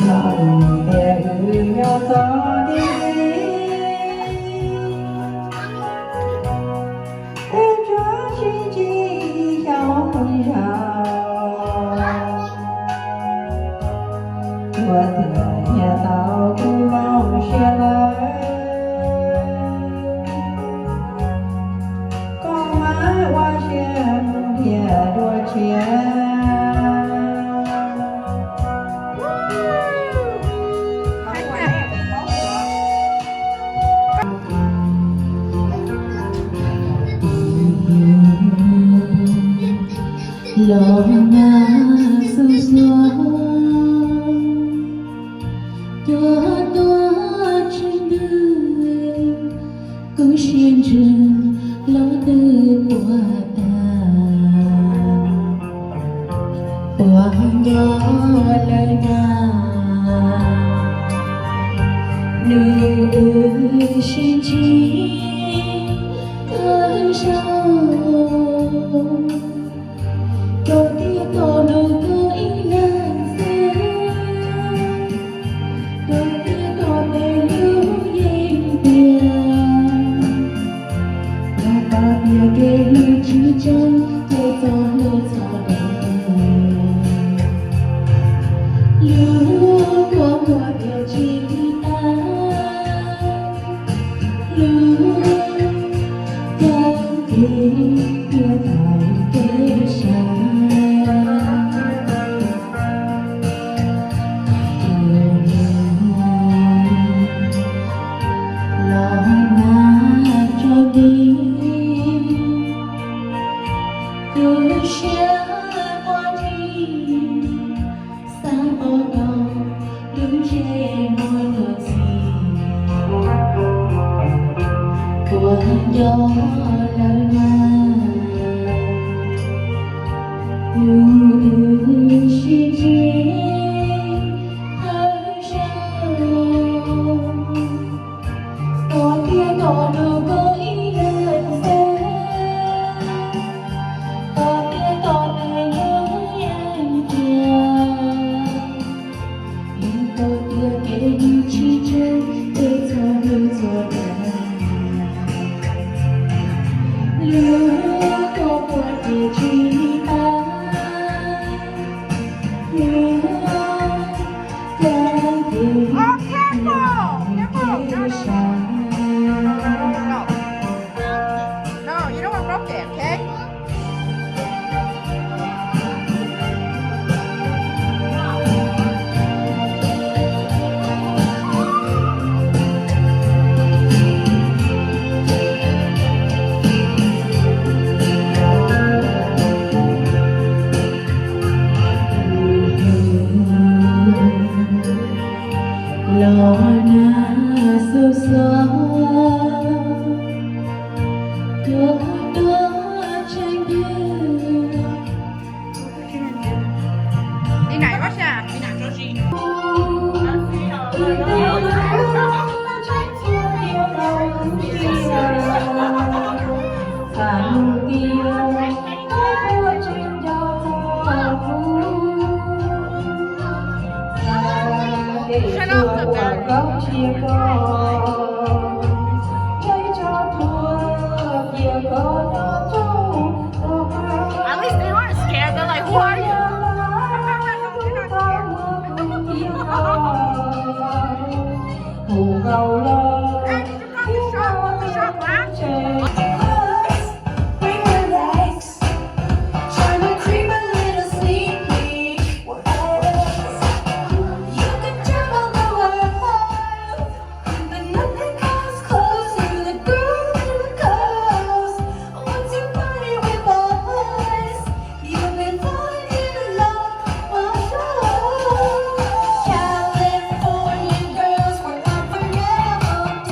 lòng để nhau gió đi em cho chi nhau không rào qua từ nhà tao cũng mong xe lại con má qua xe nhà đôi chia lo ngã su xuống tua trên đường cũng xuyên rừng lo tư của ta quang gió lời ngà nữ xin chi ơi sao đầu tiên tỏ đầu tôi lần xưa đầu tiên tỏ về lưu yên tiền là ta bia kê lưu chỉ chân thế cho lưu cho đời lưu có một điều chỉ ta lưu trong tim kia tại kế sáng gió lời ngà lưu xin chi hơi sâu có kia có đâu có ý lần xe có kia có đời nhớ em kia nhưng tôi kia kể như chi chơi để cho lưu cho đời lưu có một địa chỉ ta lưu đang tìm lòng kế sáng No, you don't want to broke it, okay? lo ngã sâu xa có đó tranh đường Đi này bác nha, đi nào cho chị. phản yêu có trên đầu để chùa quả gốc chia con chơi cho thua kia có nó trâu At least they weren't scared. They're like, who are you? Hù gầu lo Hey, did you come to shop last? California girls were unforgettable.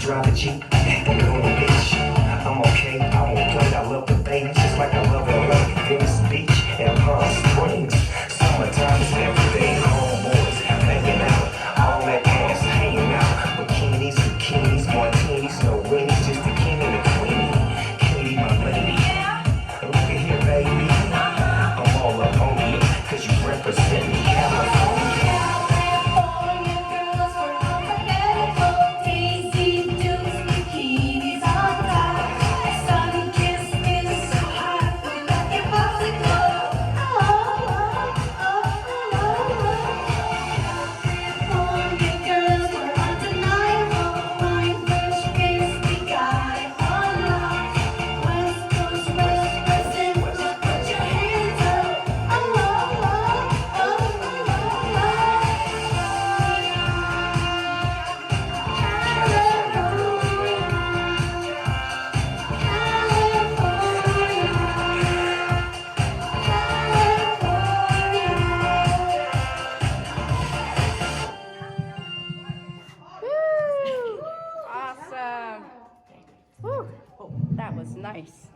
drive a Jeep, and go to the beach. I'm okay, I won't play, I love the bay, just like I love LA, Venice Beach, and Palm Springs. Summertime is every day, homeboys hanging out, all that ass hanging out. Bikinis, bikinis, martinis, no weenies, just the king and the queenie. Katie, my lady, look at here, baby. I'm all up on you, cause you represent me, California. California girls were unforgettable. Daisy Dukes, bikinis on top. Sun-kissed skin so hot, we're like a popsicle. California girls were undeniable. Wine fresh face, we got it on lock. West Coast represent, put your hands up. Woo! Awesome. Woo. Oh, that was nice.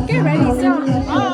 Get ready, so.